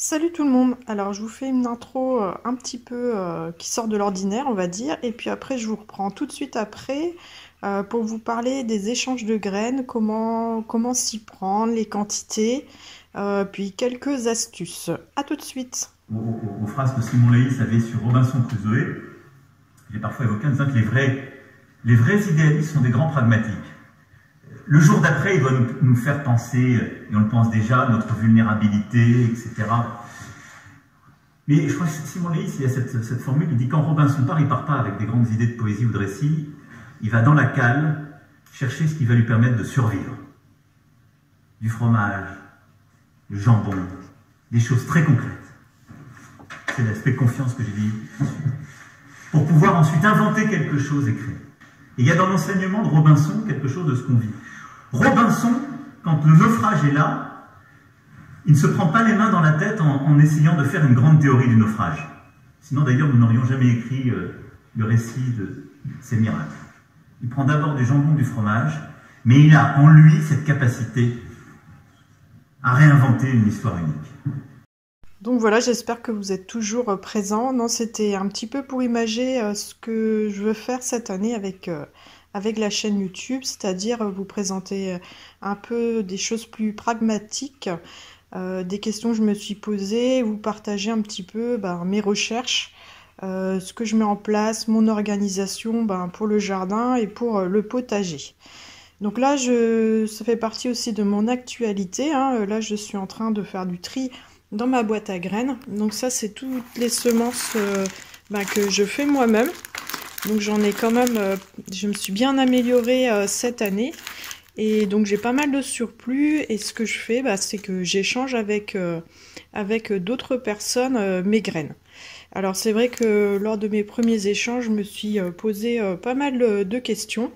Salut tout le monde! Alors je vous fais une intro un petit peu qui sort de l'ordinaire on va dire et puis après je vous reprends tout de suite après pour vous parler des échanges de graines, comment s'y prendre, les quantités, puis quelques astuces. À tout de suite! Aux phrases que Simon Leys avait sur Robinson Crusoe, j'ai parfois évoqué en disant que les vrais idéalistes sont des grands pragmatiques. Le jour d'après, il doit nous faire penser, et on le pense déjà, notre vulnérabilité, etc. Mais je crois que Simon Leys, il y a cette formule, il dit quand Robinson part, il part pas avec des grandes idées de poésie ou de récit, il va dans la cale chercher ce qui va lui permettre de survivre. Du fromage, du jambon, des choses très concrètes. C'est l'aspect confiance que j'ai dit, pour pouvoir ensuite inventer quelque chose et créer. Et il y a dans l'enseignement de Robinson quelque chose de ce qu'on vit. Robinson, quand le naufrage est là, il ne se prend pas les mains dans la tête en essayant de faire une grande théorie du naufrage. Sinon d'ailleurs nous n'aurions jamais écrit le récit de ces miracles. Il prend d'abord du jambon, du fromage, mais il a en lui cette capacité à réinventer une histoire unique. Donc voilà, j'espère que vous êtes toujours présents. Non, c'était un petit peu pour imager ce que je veux faire cette année avec la chaîne YouTube, c'est-à-dire vous présenter un peu des choses plus pragmatiques, des questions que je me suis posées, vous partager un petit peu mes recherches, ce que je mets en place, mon organisation pour le jardin et pour le potager. Donc là, ça fait partie aussi de mon actualité, hein. Là, je suis en train de faire du tri dans ma boîte à graines. Donc ça, c'est toutes les semences que je fais moi-même. Donc j'en ai quand même, je me suis bien améliorée cette année. Et donc j'ai pas mal de surplus. Et ce que je fais, c'est que j'échange avec d'autres personnes mes graines. Alors c'est vrai que lors de mes premiers échanges, je me suis posé pas mal de questions.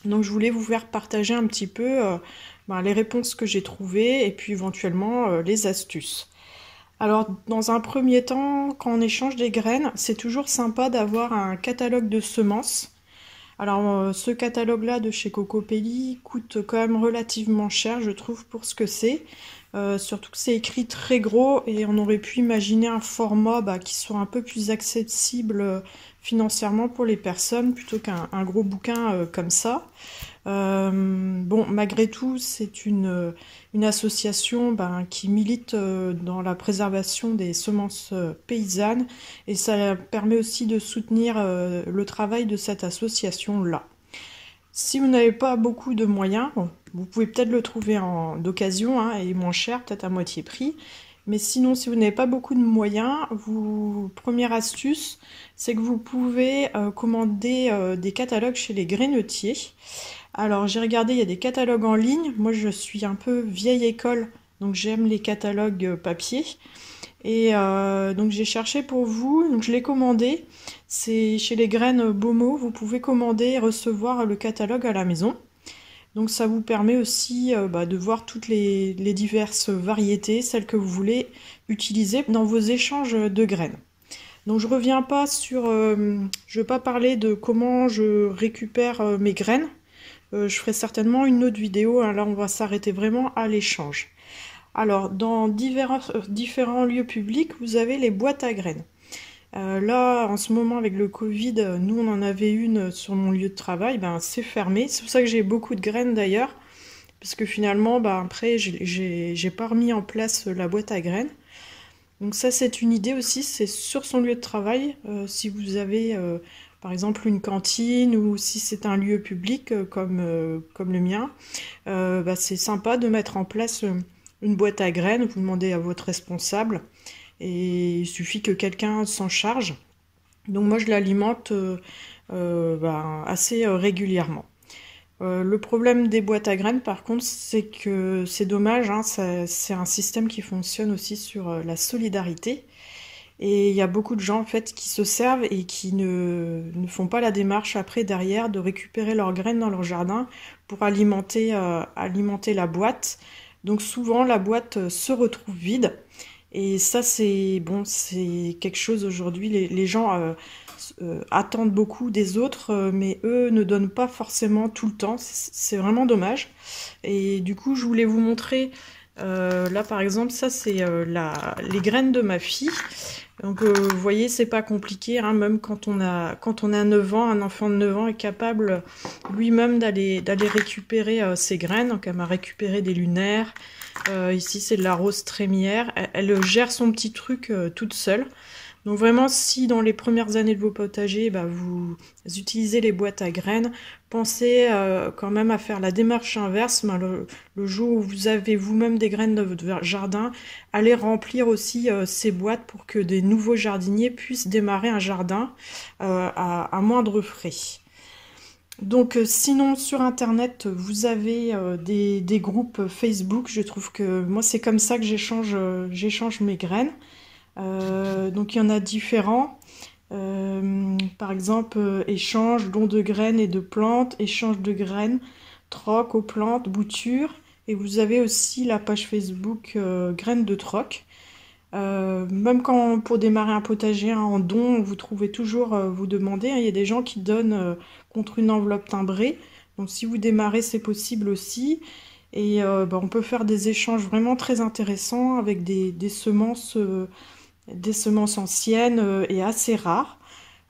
Donc je voulais vous faire partager un petit peu les réponses que j'ai trouvées et puis éventuellement les astuces. Alors dans un premier temps, quand on échange des graines, c'est toujours sympa d'avoir un catalogue de semences. Alors ce catalogue-là de chez Cocopelli coûte quand même relativement cher, je trouve, pour ce que c'est. Surtout que c'est écrit très gros et on aurait pu imaginer un format qui soit un peu plus accessible financièrement pour les personnes plutôt qu'un gros bouquin comme ça. Bon, malgré tout, c'est une association qui milite dans la préservation des semences paysannes et ça permet aussi de soutenir le travail de cette association-là. Si vous n'avez pas beaucoup de moyens, bon, vous pouvez peut-être le trouver d'occasion hein, et moins cher, peut-être à moitié prix. Mais sinon, si vous n'avez pas beaucoup de moyens, première astuce, c'est que vous pouvez commander des catalogues chez les grainetiers. Alors j'ai regardé, il y a des catalogues en ligne. Moi je suis un peu vieille école, donc j'aime les catalogues papier. Et donc j'ai cherché pour vous, donc je l'ai commandé. C'est chez les graines Beaumont, vous pouvez commander et recevoir le catalogue à la maison. Donc ça vous permet aussi de voir toutes les diverses variétés, celles que vous voulez utiliser dans vos échanges de graines. Donc je reviens pas sur, je vais pas parler de comment je récupère mes graines. Je ferai certainement une autre vidéo, hein. Là on va s'arrêter vraiment à l'échange. Alors dans différents lieux publics, vous avez les boîtes à graines. Là, en ce moment, avec le Covid, nous, on en avait une sur mon lieu de travail, c'est fermé. C'est pour ça que j'ai beaucoup de graines d'ailleurs, parce que finalement, après, j'ai pas remis en place la boîte à graines. Donc ça, c'est une idée aussi, c'est sur son lieu de travail. Si vous avez, par exemple, une cantine ou si c'est un lieu public comme le mien, c'est sympa de mettre en place une boîte à graines. Vous demandez à votre responsable et il suffit que quelqu'un s'en charge. Donc moi je l'alimente assez régulièrement. Le problème des boîtes à graines par contre c'est que c'est dommage, hein, c'est un système qui fonctionne aussi sur la solidarité. Et il y a beaucoup de gens en fait qui se servent et qui ne font pas la démarche après derrière de récupérer leurs graines dans leur jardin pour alimenter la boîte. Donc souvent la boîte se retrouve vide. Et ça, c'est bon, c'est quelque chose aujourd'hui. Les gens attendent beaucoup des autres, mais eux ne donnent pas forcément tout le temps. C'est vraiment dommage. Et du coup, je voulais vous montrer Là, par exemple, ça, c'est les graines de ma fille. Donc, vous voyez, c'est pas compliqué, hein, même quand on a 9 ans, un enfant de 9 ans est capable lui-même d'aller récupérer ses graines. Donc, elle m'a récupéré des lunaires. Ici, c'est de la rose trémière. Elle gère son petit truc toute seule. Donc vraiment, si dans les premières années de vos potagers, vous utilisez les boîtes à graines, pensez quand même à faire la démarche inverse. Le jour où vous avez vous-même des graines de votre jardin, allez remplir aussi ces boîtes pour que des nouveaux jardiniers puissent démarrer un jardin à moindre frais. Donc sinon sur internet vous avez des groupes Facebook. Je trouve que moi c'est comme ça que j'échange mes graines. Donc il y en a différents. Par exemple, échange, don de graines et de plantes, échange de graines, troc aux plantes, bouture. Et vous avez aussi la page Facebook graines de troc. Même quand pour démarrer un potager en don, vous trouvez toujours, vous demandez, hein, il y a des gens qui donnent contre une enveloppe timbrée. Donc si vous démarrez, c'est possible aussi. Et on peut faire des échanges vraiment très intéressants avec des semences anciennes et assez rares.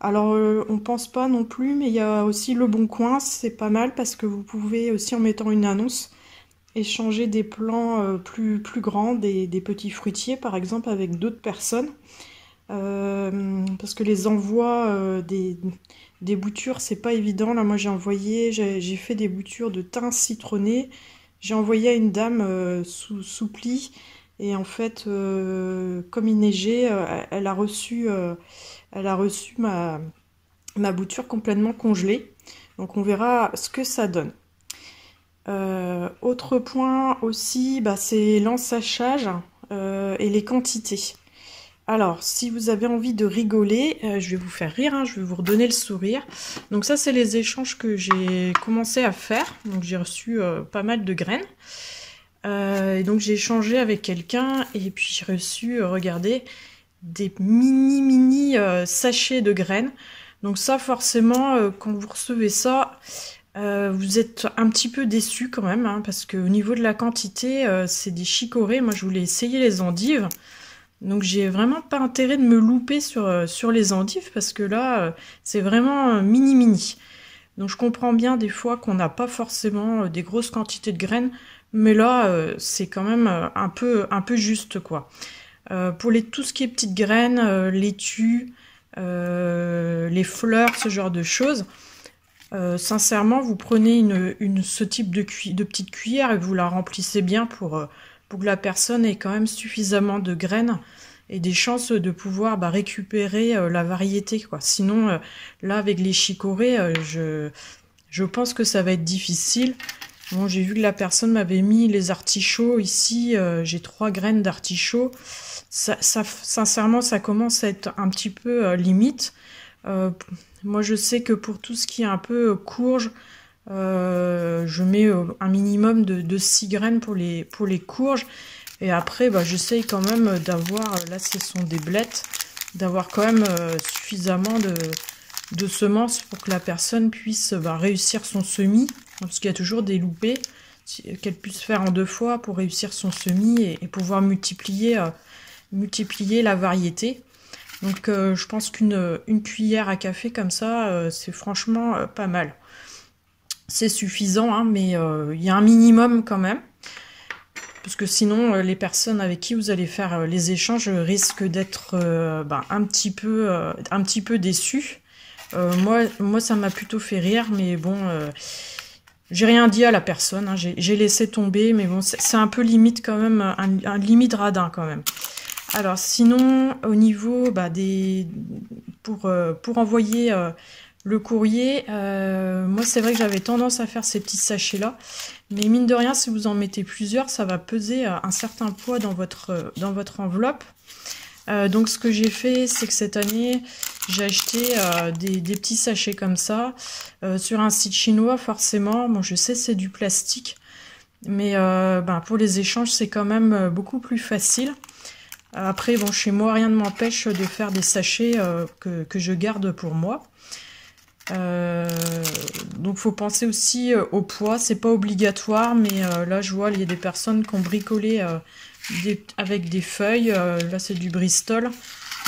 Alors on pense pas non plus, mais il y a aussi Le Bon Coin, c'est pas mal parce que vous pouvez aussi en mettant une annonce échanger des plants plus grands, des petits fruitiers par exemple avec d'autres personnes. Parce que les envois des boutures, c'est pas évident. Là moi j'ai fait des boutures de thym citronné. J'ai envoyé à une dame sous pli. Et en fait, comme il neigeait, elle a reçu ma bouture complètement congelée. Donc on verra ce que ça donne. Autre point aussi, c'est l'ensachage et les quantités. Alors, si vous avez envie de rigoler, je vais vous faire rire, hein, je vais vous redonner le sourire. Donc ça, c'est les échanges que j'ai commencé à faire. Donc j'ai reçu pas mal de graines. Et donc j'ai échangé avec quelqu'un et puis j'ai reçu, regardez, des mini sachets de graines. Donc ça forcément, quand vous recevez ça, vous êtes un petit peu déçu quand même, hein, parce qu'au niveau de la quantité, c'est des chicorées. Moi je voulais essayer les endives. Donc j'ai vraiment pas intérêt de me louper sur les endives parce que là, c'est vraiment mini. Donc je comprends bien des fois qu'on n'a pas forcément des grosses quantités de graines. Mais là, c'est quand même un peu juste, quoi. Pour tout ce qui est petites graines, laitue, les fleurs, ce genre de choses, sincèrement, vous prenez ce type de petite cuillère et vous la remplissez bien pour que la personne ait quand même suffisamment de graines et des chances de pouvoir récupérer la variété, quoi. Sinon, là, avec les chicorées, je pense que ça va être difficile. Bon, j'ai vu que la personne m'avait mis les artichauts ici, j'ai 3 graines d'artichauts. Sincèrement, ça commence à être un petit peu limite. Moi, je sais que pour tout ce qui est un peu courge, je mets un minimum de 6 graines pour les courges. Et après, j'essaye quand même d'avoir, là ce sont des blettes, d'avoir quand même suffisamment de semences pour que la personne puisse réussir son semis. Parce qu'il y a toujours des loupés qu'elle puisse faire en 2 fois pour réussir son semis et pouvoir multiplier la variété. Donc je pense qu'une cuillère à café comme ça, c'est franchement pas mal. C'est suffisant, hein, mais il y a un minimum quand même. Parce que sinon, les personnes avec qui vous allez faire les échanges risquent d'être un petit peu déçues. Moi, ça m'a plutôt fait rire, mais bon... j'ai rien dit à la personne, hein, j'ai laissé tomber, mais bon, c'est un peu limite quand même, un limite radin quand même. Alors sinon, au niveau pour envoyer le courrier, moi c'est vrai que j'avais tendance à faire ces petits sachets-là, mais mine de rien, si vous en mettez plusieurs, ça va peser un certain poids dans votre enveloppe. Donc ce que j'ai fait, c'est que cette année, j'ai acheté des petits sachets comme ça, sur un site chinois forcément. Bon, je sais c'est du plastique, mais pour les échanges, c'est quand même beaucoup plus facile. Après, bon, chez moi, rien ne m'empêche de faire des sachets que je garde pour moi. Donc faut penser aussi au poids, c'est pas obligatoire, mais là je vois il y a des personnes qui ont bricolé avec des feuilles, là c'est du Bristol,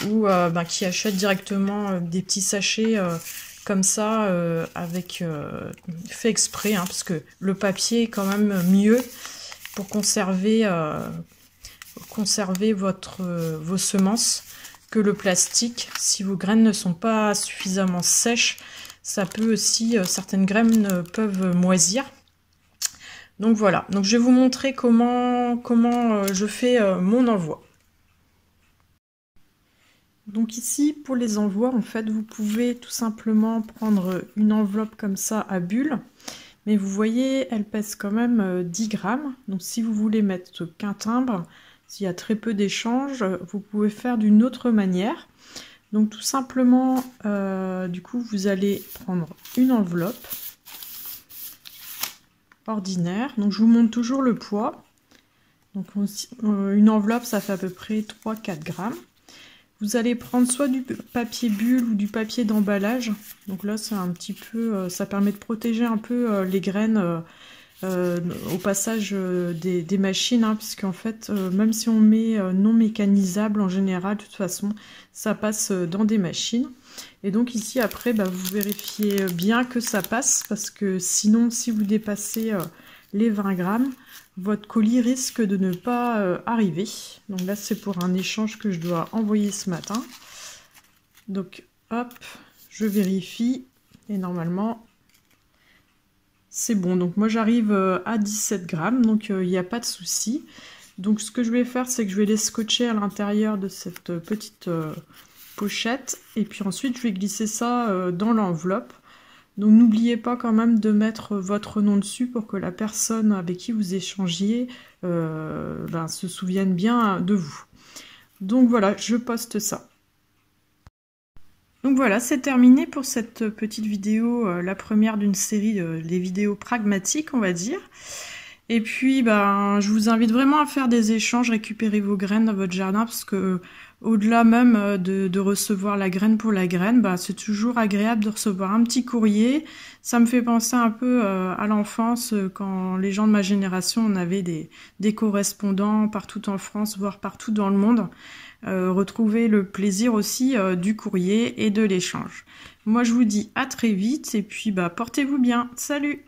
ou qui achètent directement des petits sachets comme ça, avec fait exprès, hein, parce que le papier est quand même mieux pour conserver vos semences que le plastique. Si vos graines ne sont pas suffisamment sèches, ça peut aussi, certaines graines peuvent moisir. Donc voilà, donc je vais vous montrer comment je fais mon envoi. Donc ici, pour les envois, en fait, vous pouvez tout simplement prendre une enveloppe comme ça à bulles. Mais vous voyez, elle pèse quand même 10 grammes. Donc si vous voulez mettre qu'un timbre, s'il y a très peu d'échanges, vous pouvez faire d'une autre manière. Donc tout simplement, du coup, vous allez prendre une enveloppe ordinaire. Donc je vous montre toujours le poids. Donc une enveloppe, ça fait à peu près 3-4 grammes. Vous allez prendre soit du papier bulle ou du papier d'emballage. Donc là, c'est un petit peu, ça permet de protéger un peu les graines au passage des machines, hein, puisqu'en fait, même si on met non mécanisable, en général, de toute façon, ça passe dans des machines. Et donc ici, après, vous vérifiez bien que ça passe, parce que sinon, si vous dépassez les 20 grammes, votre colis risque de ne pas arriver. Donc là, c'est pour un échange que je dois envoyer ce matin. Donc, hop, je vérifie. Et normalement, c'est bon. Donc moi, j'arrive à 17 grammes. Donc, il n'y a pas de souci. Donc, ce que je vais faire, c'est que je vais les scotcher à l'intérieur de cette petite pochette. Et puis ensuite, je vais glisser ça dans l'enveloppe. Donc n'oubliez pas quand même de mettre votre nom dessus pour que la personne avec qui vous échangiez se souvienne bien de vous. Donc voilà, je poste ça. Donc voilà, c'est terminé pour cette petite vidéo, la première d'une série des vidéos pragmatiques, on va dire. Et puis, je vous invite vraiment à faire des échanges, récupérer vos graines dans votre jardin, parce que au-delà même de recevoir la graine pour la graine, c'est toujours agréable de recevoir un petit courrier. Ça me fait penser un peu à l'enfance, quand les gens de ma génération, on avait des correspondants partout en France, voire partout dans le monde. Retrouver le plaisir aussi du courrier et de l'échange. Moi, je vous dis à très vite, et puis portez-vous bien. Salut!